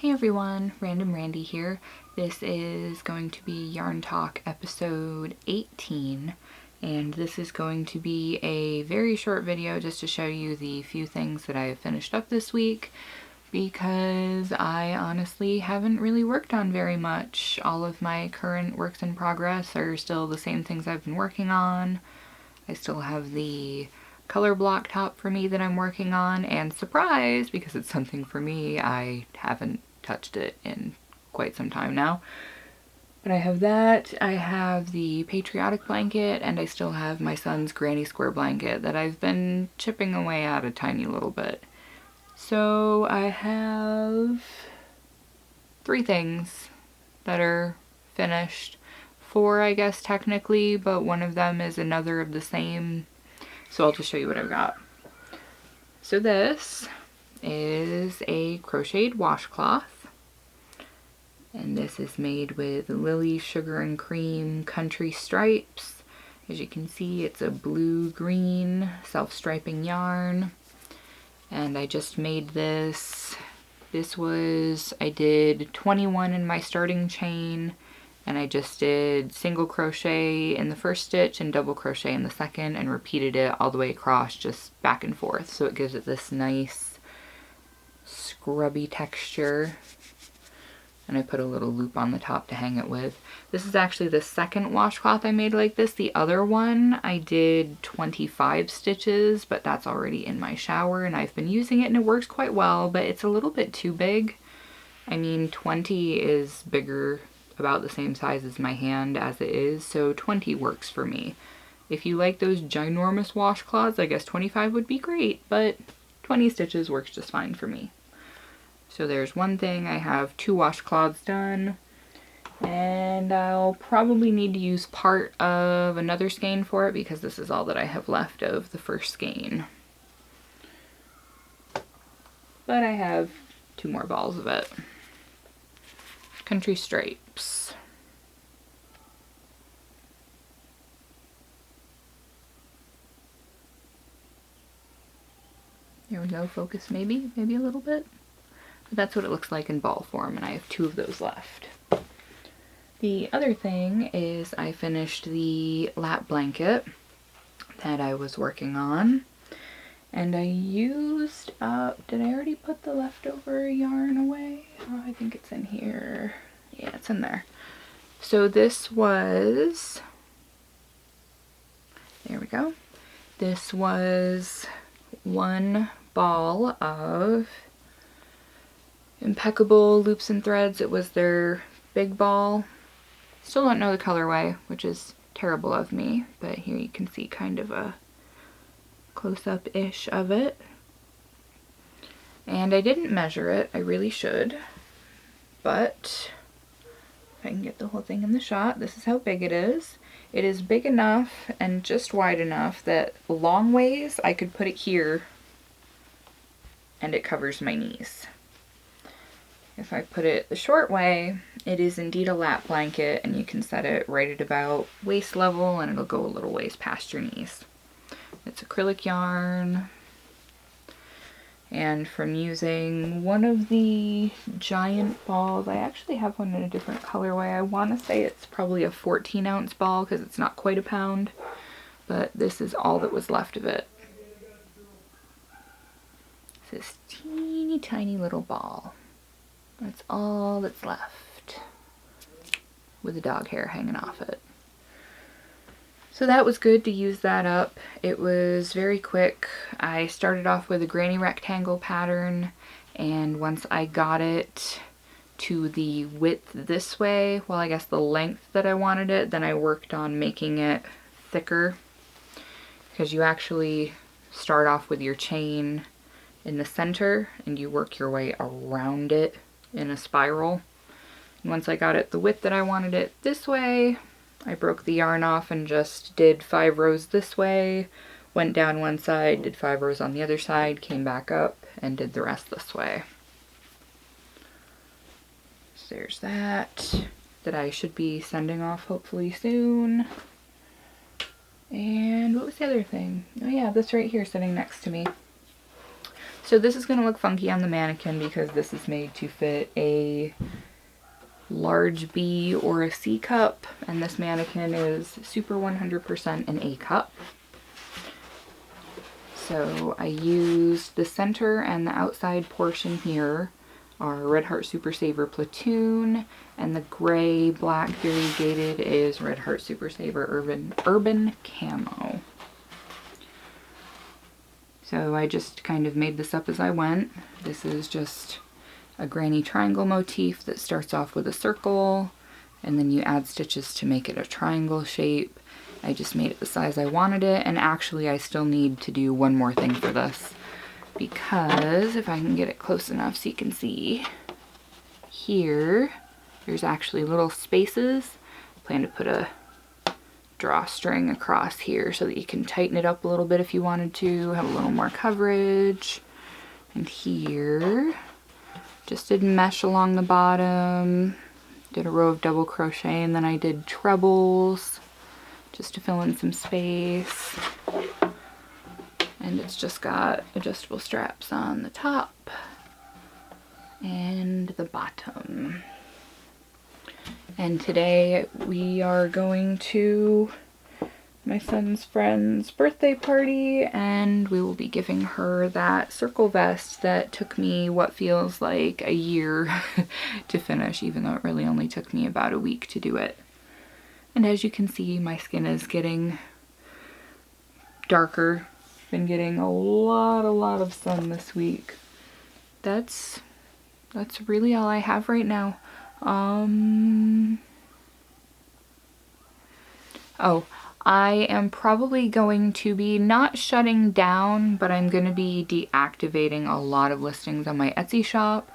Hey everyone, Random Randy here. This is going to be Yarn Talk episode 18, and this is going to be a very short video just to show you the few things that I have finished up this week, because I honestly haven't really worked on very much. All of my current works in progress are still the same things I've been working on. I still have the color block top for me that I'm working on, and surprise, because it's something for me, I haven't touched it in quite some time now. But I have that, I have the patriotic blanket, and I still have my son's granny square blanket that I've been chipping away at a tiny little bit. So I have 3 things that are finished. 4, I guess, technically, but one of them is another of the same. So I'll just show you what I've got. So this is a crocheted washcloth, and this is made with Lily Sugar and Cream Country Stripes. As you can see, it's a blue-green self-striping yarn, and I just made this. I did 21 in my starting chain, and I just did single crochet in the first stitch and double crochet in the second, and repeated it all the way across, just back and forth, so it gives it this nice scrubby texture. And I put a little loop on the top to hang it with. This is actually the second washcloth I made like this. The other one I did 25 stitches, but that's already in my shower and I've been using it and it works quite well, but it's a little bit too big. I mean, 20 is bigger, about the same size as my hand as it is, so 20 works for me. If you like those ginormous washcloths, I guess 25 would be great, but 20 stitches works just fine for me. So there's one thing. I have 2 washcloths done, and I'll probably need to use part of another skein for it because this is all that I have left of the first skein. But I have 2 more balls of it. Country Stripes. There we go, focus maybe a little bit. But that's what it looks like in ball form, and I have 2 of those left. The other thing is I finished the lap blanket that I was working on, and I used up, did I already put the leftover yarn away? Oh, I think it's in here. Yeah, it's in there. So this was, there we go. This was 1 ball of Impeccable Loops and Threads. It was their big ball. Still don't know the colorway, which is terrible of me, but here you can see kind of a close-up-ish of it. And I didn't measure it, I really should, but if I can get the whole thing in the shot, this is how big it is. It is big enough and just wide enough that long ways I could put it here and it covers my knees. If I put it the short way, it is indeed a lap blanket, and you can set it right at about waist level and it'll go a little ways past your knees. It's acrylic yarn, and from using one of the giant balls, I actually have one in a different colorway. I want to say it's probably a 14-ounce ball because it's not quite a pound, but this is all that was left of it. It's this teeny tiny little ball. That's all that's left, with the dog hair hanging off it. So that was good to use that up. It was very quick. I started off with a granny rectangle pattern, and once I got it to the width this way, well, I guess the length that I wanted it, then I worked on making it thicker, because you actually start off with your chain in the center and you work your way around it in a spiral. And once I got it the width that I wanted it this way, I broke the yarn off and just did 5 rows this way, went down one side, did 5 rows on the other side, came back up, and did the rest this way. So there's that I should be sending off hopefully soon. And what was the other thing? Oh yeah, this right here sitting next to me. So this is going to look funky on the mannequin because this is made to fit a large B or a C cup, and this mannequin is super 100% an A cup. So I used the center and the outside portion here are Red Heart Super Saver Platoon, and the gray black variegated is Red Heart Super Saver Urban Camo. So I just kind of made this up as I went. This is just a granny triangle motif that starts off with a circle, and then you add stitches to make it a triangle shape. I just made it the size I wanted it, and actually I still need to do one more thing for this, because if I can get it close enough so you can see, here, there's actually little spaces. I plan to put a drawstring across here so that you can tighten it up a little bit if you wanted to, have a little more coverage. And here, just did mesh along the bottom, did a row of double crochet, and then I did trebles just to fill in some space. And it's just got adjustable straps on the top and the bottom. And today we are going to my son's friend's birthday party, and we will be giving her that circle vest that took me what feels like a year to finish, even though it really only took me about a week to do it. And as you can see, my skin is getting darker. Been getting a lot of sun this week. That's really all I have right now. Oh, I am probably going to be not shutting down, but I'm going to be deactivating a lot of listings on my Etsy shop,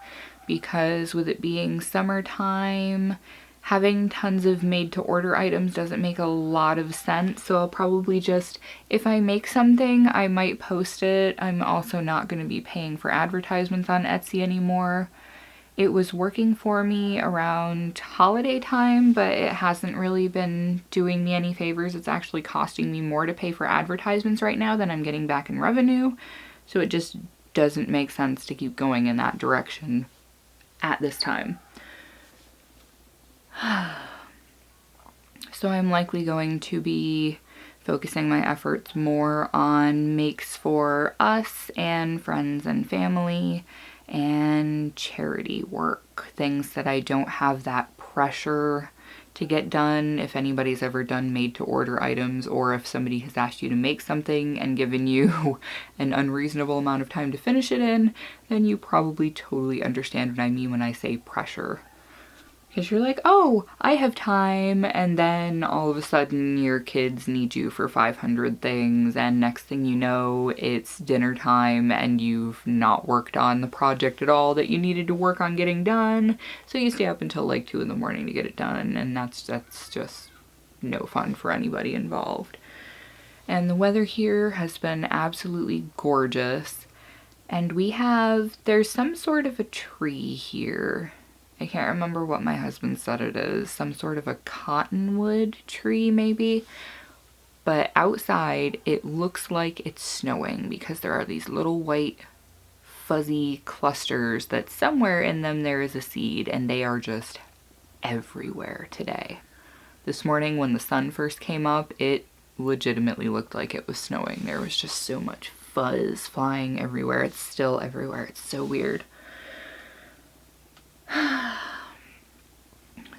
because with it being summertime, having tons of made-to-order items doesn't make a lot of sense. So I'll probably just, if I make something, I might post it. I'm also not going to be paying for advertisements on Etsy anymore. It was working for me around holiday time, but it hasn't really been doing me any favors. It's actually costing me more to pay for advertisements right now than I'm getting back in revenue. So it just doesn't make sense to keep going in that direction at this time. So I'm likely going to be focusing my efforts more on makes for us and friends and family and charity work, things that I don't have that pressure to get done. If anybody's ever done made to order items, or if somebody has asked you to make something and given you an unreasonable amount of time to finish it in, then you probably totally understand what I mean when I say pressure. Because you're like, oh, I have time, and then all of a sudden your kids need you for 500 things, and next thing you know, it's dinner time and you've not worked on the project at all that you needed to work on getting done. So you stay up until like 2 in the morning to get it done, and that's just no fun for anybody involved. And the weather here has been absolutely gorgeous. And there's some sort of a tree here. I can't remember what my husband said it is. Some sort of a cottonwood tree, maybe. But outside, it looks like it's snowing because there are these little white fuzzy clusters that somewhere in them there is a seed, and they are just everywhere today. This morning when the sun first came up, it legitimately looked like it was snowing. There was just so much fuzz flying everywhere. It's still everywhere. It's so weird.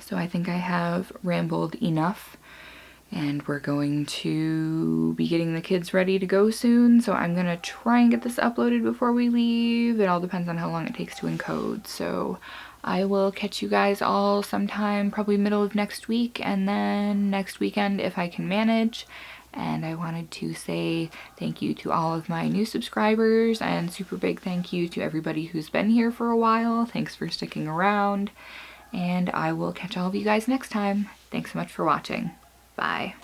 So I think I have rambled enough, and we're going to be getting the kids ready to go soon. So I'm gonna try and get this uploaded before we leave. It all depends on how long it takes to encode. So I will catch you guys all sometime probably middle of next week, and then next weekend if I can manage. And I wanted to say thank you to all of my new subscribers, and super big thank you to everybody who's been here for a while. Thanks for sticking around, and I will catch all of you guys next time. Thanks so much for watching. Bye.